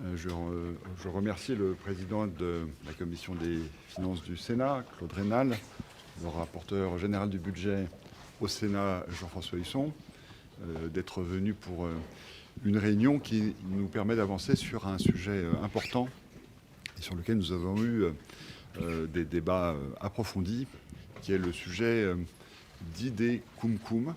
Je remercie le président de la commission des finances du Sénat, Claude Raynal, le rapporteur général du budget au Sénat, Jean-François Husson, d'être venu pour une réunion qui nous permet d'avancer sur un sujet important et sur lequel nous avons eu des débats approfondis, qui est le sujet dit des CumCum,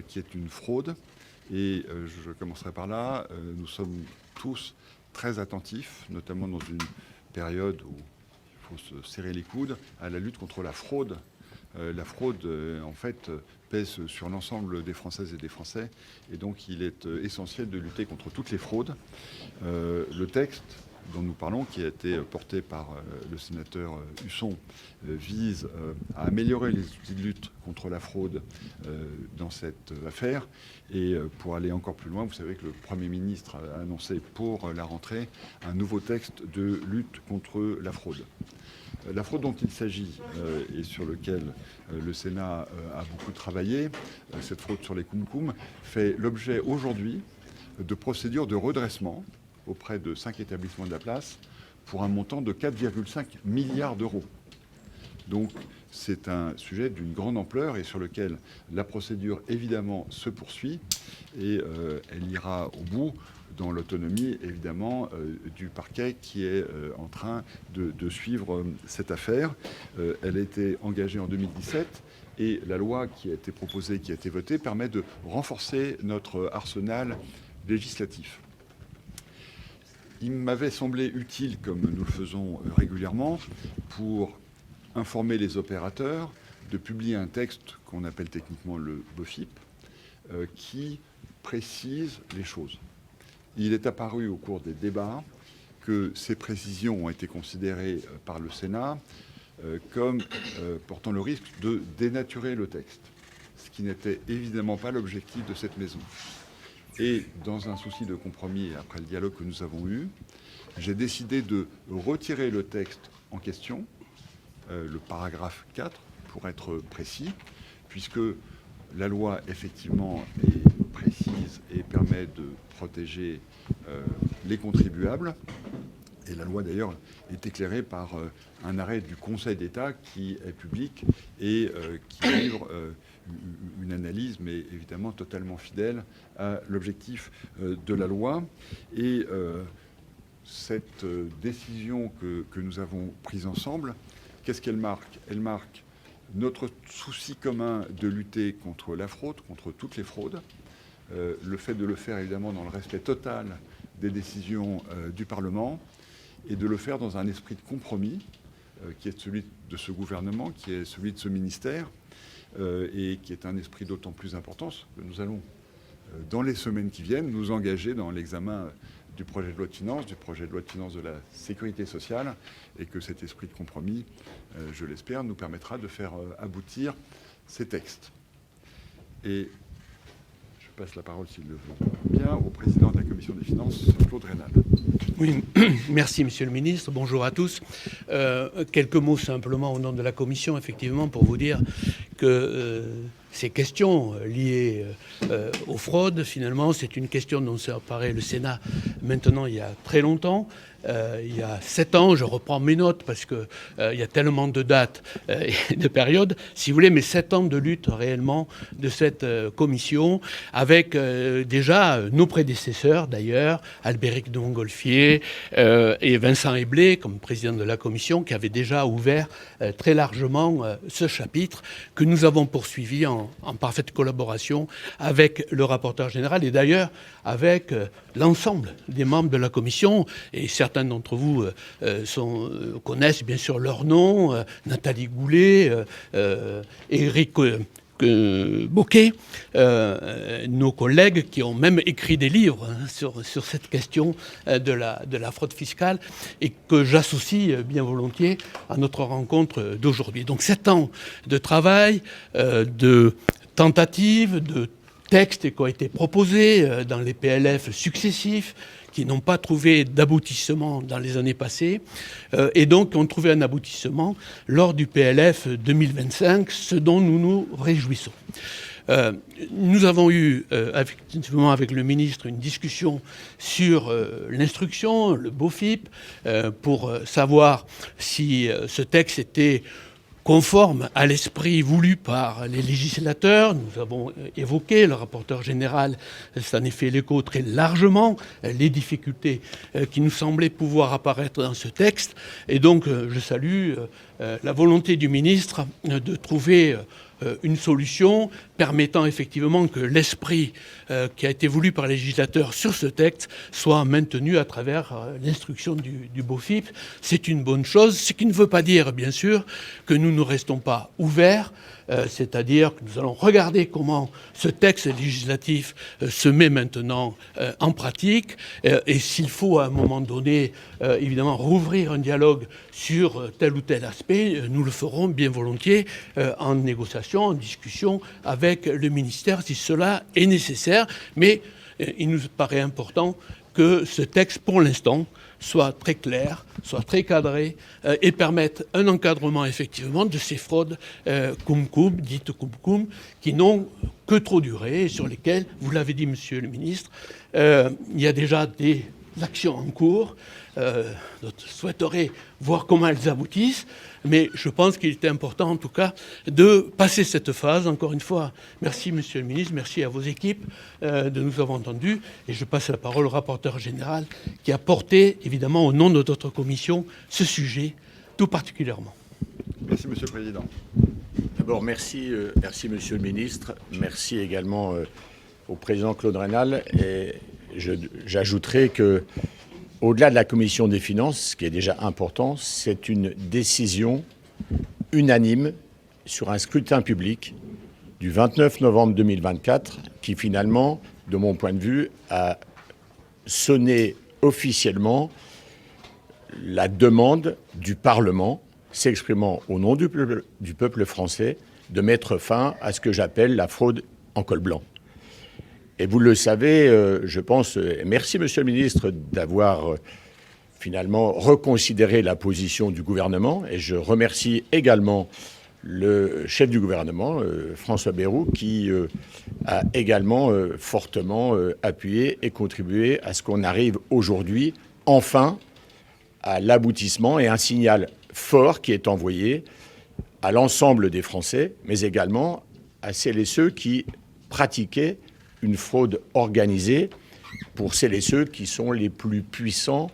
qui est une fraude. Et je commencerai par là. Nous sommes tous très attentifs, notamment dans une période où il faut se serrer les coudes, à la lutte contre la fraude. La fraude, en fait, pèse sur l'ensemble des Françaises et des Français. Et donc, il est essentiel de lutter contre toutes les fraudes. Le texte dont nous parlons, qui a été porté par le sénateur Husson, vise à améliorer les outils de lutte contre la fraude dans cette affaire. Et pour aller encore plus loin, vous savez que le Premier ministre a annoncé pour la rentrée un nouveau texte de lutte contre la fraude. La fraude dont il s'agit et sur lequel le Sénat a beaucoup travaillé, cette fraude sur les CumCum, fait l'objet aujourd'hui de procédures de redressement auprès de 5 établissements de la place pour un montant de 4,5 milliards d'euros. Donc c'est un sujet d'une grande ampleur et sur lequel la procédure évidemment se poursuit et elle ira au bout dans l'autonomie évidemment du parquet qui est en train de suivre cette affaire. Elle a été engagée en 2017 et la loi qui a été proposée, qui a été votée, permet de renforcer notre arsenal législatif. Il m'avait semblé utile, comme nous le faisons régulièrement, pour informer les opérateurs, de publier un texte qu'on appelle techniquement le BOFIP, qui précise les choses. Il est apparu au cours des débats que ces précisions ont été considérées par le Sénat comme portant le risque de dénaturer le texte, ce qui n'était évidemment pas l'objectif de cette maison. Et dans un souci de compromis, après le dialogue que nous avons eu, j'ai décidé de retirer le texte en question, le paragraphe 4, pour être précis, puisque la loi, effectivement, est précise et permet de protéger les contribuables. Et la loi, d'ailleurs, est éclairée par un arrêt du Conseil d'État qui est public et qui livre une analyse, mais évidemment totalement fidèle à l'objectif de la loi. Et cette décision que nous avons prise ensemble, qu'est-ce qu'elle marque ? Elle marque notre souci commun de lutter contre la fraude, contre toutes les fraudes, le fait de le faire évidemment dans le respect total des décisions du Parlement et de le faire dans un esprit de compromis qui est celui de ce gouvernement, qui est celui de ce ministère, et qui est un esprit d'autant plus important que nous allons, dans les semaines qui viennent, nous engager dans l'examen du projet de loi de finances, du projet de loi de finances de la sécurité sociale, et que cet esprit de compromis, je l'espère, nous permettra de faire aboutir ces textes. Et je passe la parole, s'il le veut bien, au président de la commission des finances, Claude Raynal. Oui, merci Monsieur le Ministre, bonjour à tous. Quelques mots simplement au nom de la Commission, effectivement, pour vous dire que ces questions liées aux fraudes, finalement, c'est une question dont s'est emparé le Sénat maintenant il y a très longtemps. Il y a 7 ans, je reprends mes notes parce qu'il y a tellement de dates et de périodes, si vous voulez, mais 7 ans de lutte réellement de cette commission avec déjà nos prédécesseurs d'ailleurs, Albéric de Montgolfier et Vincent Eblé comme président de la commission qui avaient déjà ouvert très largement ce chapitre que nous avons poursuivi en parfaite collaboration avec le rapporteur général et d'ailleurs avec l'ensemble des membres de la commission et certains d'entre vous connaissent bien sûr leur nom, Nathalie Goulet, Éric Bocquet, nos collègues qui ont même écrit des livres sur cette question de la fraude fiscale et que j'associe bien volontiers à notre rencontre d'aujourd'hui. Donc 7 ans de travail, de tentatives, de textes qui ont été proposés dans les PLF successifs, qui n'ont pas trouvé d'aboutissement dans les années passées, et donc ont trouvé un aboutissement lors du PLF 2025, ce dont nous nous réjouissons. Nous avons eu, effectivement, avec le ministre, une discussion sur l'instruction, le BOFIP, pour savoir si ce texte était conforme à l'esprit voulu par les législateurs. Nous avons évoqué, le rapporteur général s'en est fait l'écho très largement, les difficultés qui nous semblaient pouvoir apparaître dans ce texte. Et donc, je salue la volonté du ministre de trouver une solution permettant effectivement que l'esprit qui a été voulu par les législateurs sur ce texte soit maintenu à travers l'instruction du BOFIP. C'est une bonne chose, ce qui ne veut pas dire, bien sûr, que nous ne restons pas ouverts, c'est-à-dire que nous allons regarder comment ce texte législatif se met maintenant en pratique, et s'il faut à un moment donné, évidemment, rouvrir un dialogue sur tel ou tel aspect, nous le ferons bien volontiers en négociation, en discussion avec le ministère si cela est nécessaire. Mais il nous paraît important que ce texte, pour l'instant, soit très clair, soit très cadré et permette un encadrement effectivement de ces fraudes dites cum-cum, qui n'ont que trop duré et sur lesquelles, vous l'avez dit, monsieur le ministre, il y a déjà des actions en cours. Je souhaiterais voir comment elles aboutissent, mais je pense qu'il était important en tout cas de passer cette phase. Encore une fois, merci monsieur le ministre, merci à vos équipes de nous avoir entendus, et je passe la parole au rapporteur général qui a porté évidemment au nom de notre commission ce sujet tout particulièrement. Merci monsieur le président. D'abord, merci monsieur le ministre, merci également au président Claude Raynal, et j'ajouterai que au-delà de la commission des finances, ce qui est déjà important, c'est une décision unanime sur un scrutin public du 29 novembre 2024 qui finalement, de mon point de vue, a sonné officiellement la demande du Parlement, s'exprimant au nom du peuple français, de mettre fin à ce que j'appelle la fraude en col blanc. Et vous le savez, je pense, merci monsieur le ministre d'avoir finalement reconsidéré la position du gouvernement, et je remercie également le chef du gouvernement, François Bayrou, qui a également fortement appuyé et contribué à ce qu'on arrive aujourd'hui, enfin, à l'aboutissement et un signal fort qui est envoyé à l'ensemble des Français, mais également à celles et ceux qui pratiquaient une fraude organisée, pour celles et ceux qui sont les plus puissants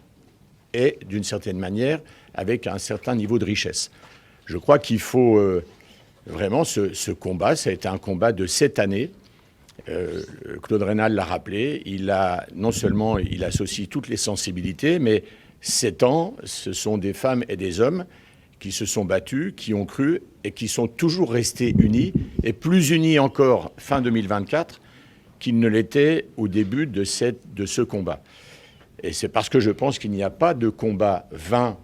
et, d'une certaine manière, avec un certain niveau de richesse. Je crois qu'il faut vraiment ce combat. Ça a été un combat de 7 années. Claude Raynal l'a rappelé. Non seulement il associe toutes les sensibilités, mais 7 ans, ce sont des femmes et des hommes qui se sont battus, qui ont cru et qui sont toujours restés unis, et plus unis encore fin 2024 qu'ils ne l'étaient au début de ce combat. Et c'est parce que je pense qu'il n'y a pas de combat vain,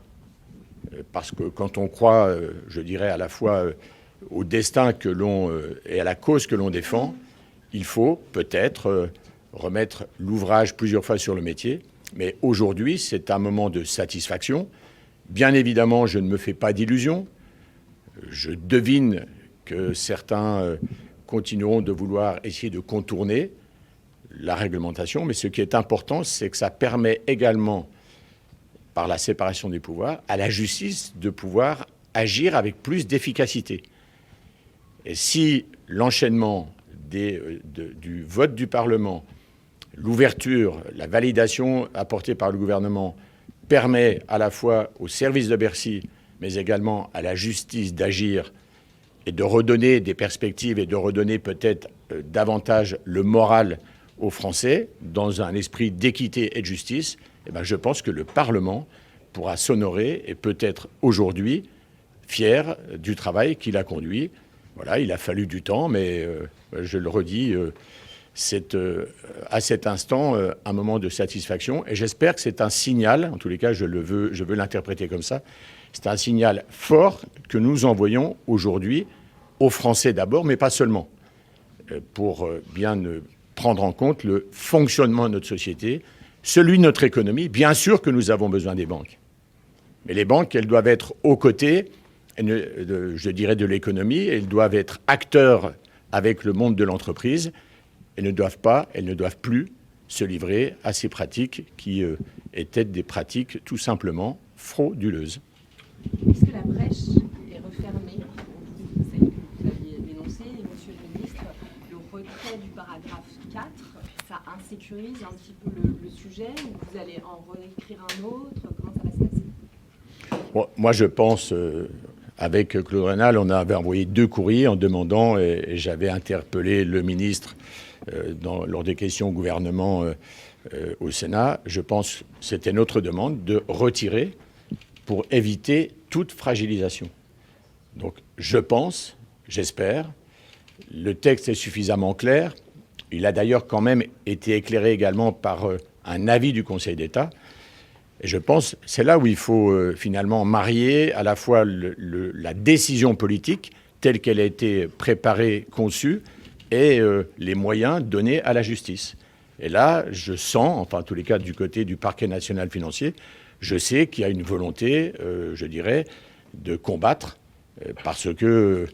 parce que quand on croit, je dirais, à la fois au destin que l'on et à la cause que l'on défend, il faut peut-être remettre l'ouvrage plusieurs fois sur le métier. Mais aujourd'hui, c'est un moment de satisfaction. Bien évidemment, je ne me fais pas d'illusions. Je devine que certains continueront de vouloir essayer de contourner la réglementation, mais ce qui est important, c'est que ça permet également, par la séparation des pouvoirs, à la justice de pouvoir agir avec plus d'efficacité. Et si l'enchaînement du vote du Parlement, l'ouverture, la validation apportée par le gouvernement permet à la fois au service de Bercy, mais également à la justice d'agir et de redonner des perspectives et de redonner peut-être davantage le moral aux Français dans un esprit d'équité et de justice, eh bien, je pense que le Parlement pourra s'honorer et peut-être aujourd'hui fier du travail qu'il a conduit. Voilà, il a fallu du temps, mais je le redis, c'est à cet instant un moment de satisfaction, et j'espère que c'est un signal, en tous les cas je veux l'interpréter comme ça, c'est un signal fort que nous envoyons aujourd'hui aux Français d'abord, mais pas seulement, pour bien prendre en compte le fonctionnement de notre société, celui de notre économie. Bien sûr que nous avons besoin des banques, mais les banques, elles doivent être aux côtés, je dirais, de l'économie, elles doivent être acteurs avec le monde de l'entreprise et ne doivent plus se livrer à ces pratiques qui étaient des pratiques tout simplement frauduleuses. Est-ce que la brèche est refermée, celle que vous aviez dénoncée, et Monsieur le Ministre, le retrait du paragraphe 4, ça insécurise un petit peu le sujet, ou vous allez en réécrire un autre? Comment ça va se passer? Bon, moi, je pense, avec Claude Raynal, on avait envoyé 2 courriers en demandant, et j'avais interpellé le ministre lors des questions au gouvernement au Sénat. Je pense que c'était notre demande de retirer pour éviter toute fragilisation. Donc, je pense, j'espère, le texte est suffisamment clair. Il a d'ailleurs quand même été éclairé également par un avis du Conseil d'État. Et je pense, c'est là où il faut finalement marier à la fois la décision politique telle qu'elle a été préparée, conçue, et les moyens donnés à la justice. Et là, je sens, enfin en tous les cas du côté du parquet national financier, je sais qu'il y a une volonté, je dirais, de combattre, parce que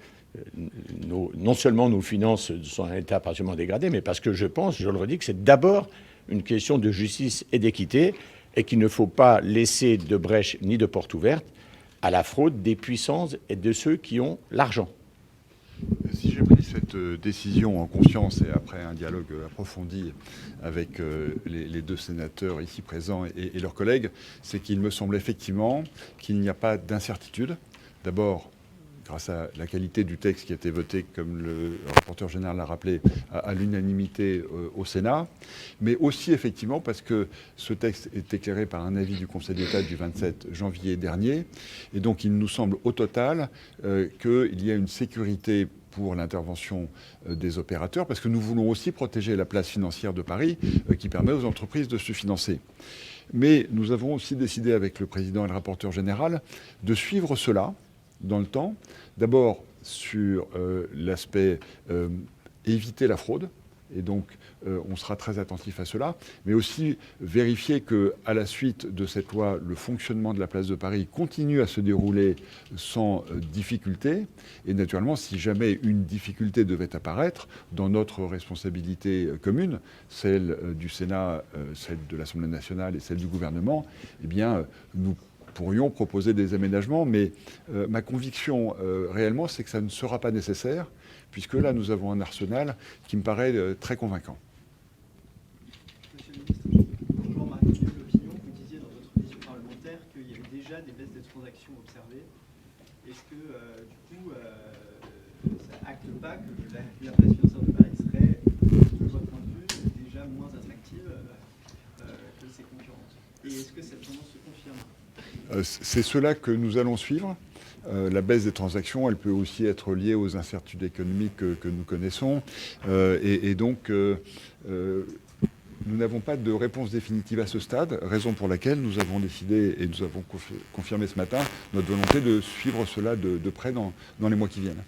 non seulement nos finances sont en état partiellement dégradé, mais parce que je pense, je le redis, que c'est d'abord une question de justice et d'équité, et qu'il ne faut pas laisser de brèche ni de porte ouverte à la fraude des puissances et de ceux qui ont l'argent. Si j'ai pris cette décision en conscience et après un dialogue approfondi avec les 2 sénateurs ici présents et leurs collègues, c'est qu'il me semble effectivement qu'il n'y a pas d'incertitude. D'abord, grâce à la qualité du texte qui a été voté, comme le rapporteur général l'a rappelé, à l'unanimité au Sénat, mais aussi effectivement parce que ce texte est éclairé par un avis du Conseil d'État du 27 janvier dernier, et donc il nous semble au total qu'il y a une sécurité pour l'intervention des opérateurs, parce que nous voulons aussi protéger la place financière de Paris qui permet aux entreprises de se financer. Mais nous avons aussi décidé avec le président et le rapporteur général de suivre cela dans le temps, d'abord sur l'aspect éviter la fraude, et donc on sera très attentif à cela, mais aussi vérifier qu'à la suite de cette loi, le fonctionnement de la place de Paris continue à se dérouler sans difficulté, et naturellement, si jamais une difficulté devait apparaître, dans notre responsabilité commune, celle du Sénat, celle de l'Assemblée nationale et celle du gouvernement, eh bien, nous pourrions proposer des aménagements, mais ma conviction réellement, c'est que ça ne sera pas nécessaire, puisque là, nous avons un arsenal qui me paraît très convaincant. Monsieur le ministre, bonjour, Marie-Claude L'Opinion, vous disiez dans votre vision parlementaire qu'il y avait déjà des baisses des transactions observées. Est-ce que, du coup, ça acte pas que la place financière de Paris serait, de votre point de vue, déjà moins attractive que ses concurrentes? Et est-ce que cette tendance se confirme? C'est cela que nous allons suivre. La baisse des transactions, elle peut aussi être liée aux incertitudes économiques que nous connaissons. Et donc, nous n'avons pas de réponse définitive à ce stade, raison pour laquelle nous avons décidé, et nous avons confirmé ce matin, notre volonté de suivre cela de près dans les mois qui viennent.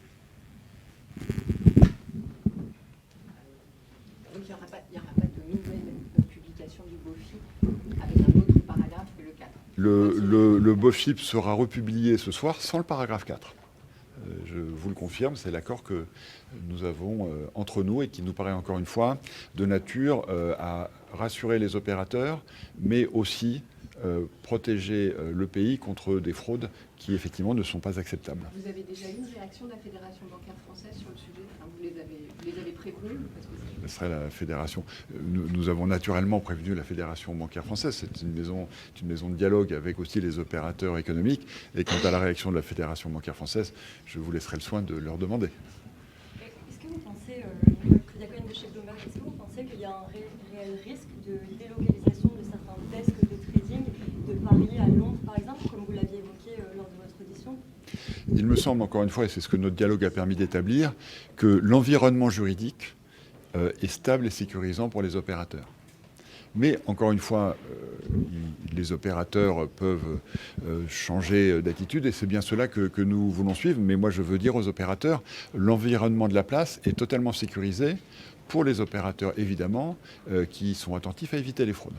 Donc il n'y aura pas de nouvelle publication du BOFIP avec un autre paragraphe que le 4. Le BOFIP sera republié ce soir sans le paragraphe 4. Je vous le confirme, c'est l'accord que nous avons entre nous et qui nous paraît encore une fois de nature à rassurer les opérateurs, mais aussi protéger le pays contre des fraudes qui effectivement ne sont pas acceptables. Vous avez déjà eu une réaction de la Fédération bancaire française sur le sujet? Enfin, vous les avez prévenus? Ce serait la fédération. Nous avons naturellement prévenu la Fédération bancaire française. C'est une maison de dialogue avec aussi les opérateurs économiques. Et quant à la réaction de la Fédération bancaire française, je vous laisserai le soin de leur demander. Est-ce que vous pensez, Crédit de chez Bloomberg, est-ce que vous pensez qu'il y a un réel risque de délocalisation de certains desks de trading de Paris à Londres, par exemple, comme vous l'aviez évoqué lors de votre audition? Il me semble, encore une fois, et c'est ce que notre dialogue a permis d'établir, que l'environnement juridique est stable et sécurisant pour les opérateurs. Mais encore une fois, les opérateurs peuvent changer d'attitude et c'est bien cela que nous voulons suivre. Mais moi, je veux dire aux opérateurs, l'environnement de la place est totalement sécurisé pour les opérateurs, évidemment, qui sont attentifs à éviter les fraudes.